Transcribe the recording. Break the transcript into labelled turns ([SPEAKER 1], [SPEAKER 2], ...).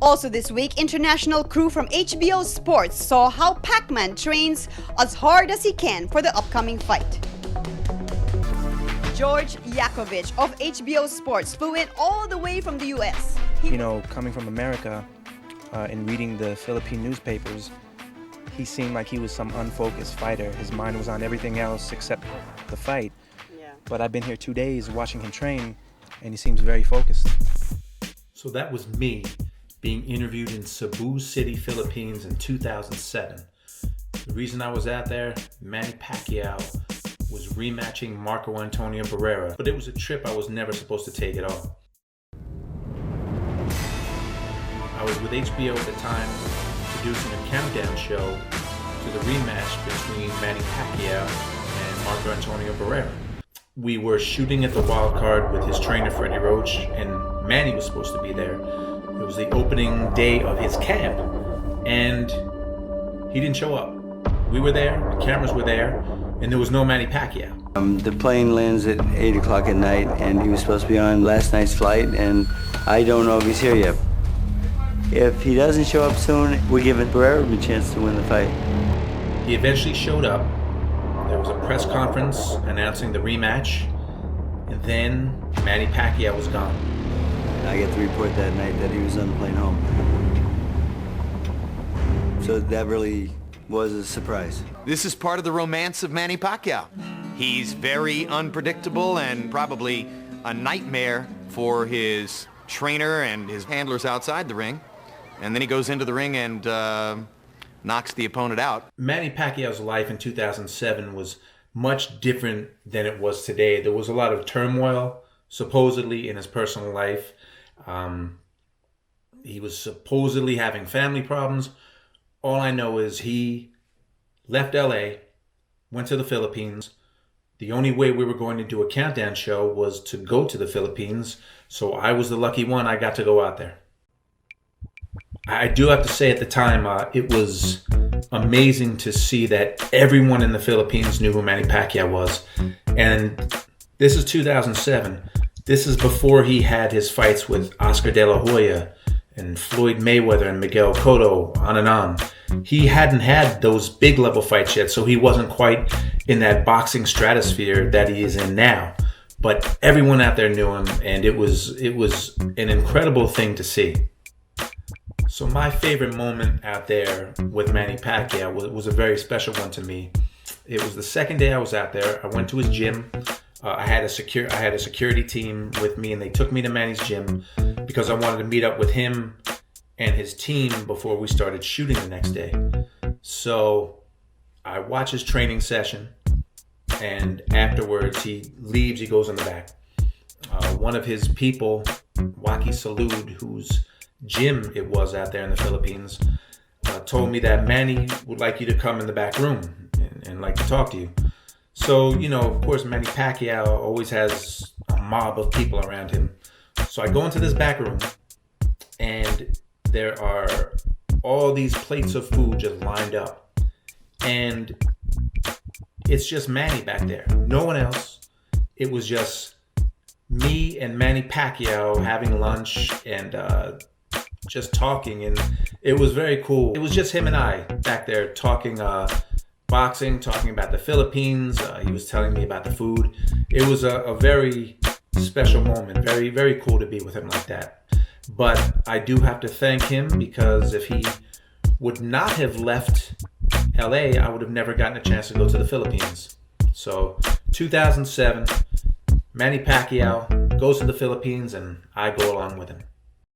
[SPEAKER 1] Also this week, international crew from HBO Sports saw how Pac-Man trains as hard as he can for the upcoming fight. George Jakovic of HBO Sports flew in all the way from the US.
[SPEAKER 2] Coming from America and reading the Philippine newspapers, he seemed like he was some unfocused fighter. His mind was on everything else except the fight.
[SPEAKER 1] Yeah.
[SPEAKER 2] But I've been here 2 days watching him train, and he seems very focused.
[SPEAKER 3] So that was me being interviewed in Cebu City, Philippines in 2007. The reason I was out there, Manny Pacquiao was rematching Marco Antonio Barrera, but it was a trip I was never supposed to take at all. I was with HBO at the time, producing a countdown show to the rematch between Manny Pacquiao and Marco Antonio Barrera. We were shooting at the wild card with his trainer Freddie Roach, and Manny was supposed to be there. It was the opening day of his camp, and he didn't show up. We were there, the cameras were there, and there was no Manny Pacquiao.
[SPEAKER 4] The plane lands at 8 o'clock at night, and he was supposed to be on last night's flight, and I don't know if he's here yet. If he doesn't show up soon, we're giving Barrera a chance to win the fight.
[SPEAKER 3] He eventually showed up. There was a press conference announcing the rematch, and then Manny Pacquiao was gone.
[SPEAKER 4] I get the report that night that he was on the plane home. So that really was a surprise.
[SPEAKER 5] This is part of the romance of Manny Pacquiao. He's very unpredictable and probably a nightmare for his trainer and his handlers outside the ring. And then he goes into the ring and knocks the opponent out.
[SPEAKER 3] Manny Pacquiao's life in 2007 was much different than it was today. There was a lot of turmoil, supposedly, in his personal life. He was supposedly having family problems. All I know is he left LA, went to the Philippines. The only way we were going to do a countdown show was to go to the Philippines. So I was the lucky one. I got to go out there. I do have to say at the time, it was amazing to see that everyone in the Philippines knew who Manny Pacquiao was. And this is 2007. This is before he had his fights with Oscar De La Hoya and Floyd Mayweather and Miguel Cotto, on and on. He hadn't had those big level fights yet, so he wasn't quite in that boxing stratosphere that he is in now. But everyone out there knew him, and it was an incredible thing to see. So my favorite moment out there with Manny Pacquiao was a very special one to me. It was the second day I was out there. I went to his gym. I had a security team with me, and they took me to Manny's gym because I wanted to meet up with him and his team before we started shooting the next day. So I watch his training session, and afterwards he leaves. He goes in the back. One of his people, Waki Salud, whose gym it was out there in the Philippines, told me that Manny would like you to come in the back room and like to talk to you. So, of course, Manny Pacquiao always has a mob of people around him. So I go into this back room, and there are all these plates of food just lined up. And it's just Manny back there. No one else. It was just me and Manny Pacquiao having lunch and just talking. And it was very cool. It was just him and I back there talking boxing, talking about the Philippines. He was telling me about the food. It was a very special moment. Very, very cool to be with him like that. But I do have to thank him, because if he would not have left LA, I would have never gotten a chance to go to the Philippines. So 2007, Manny Pacquiao goes to the Philippines, and I go along with him.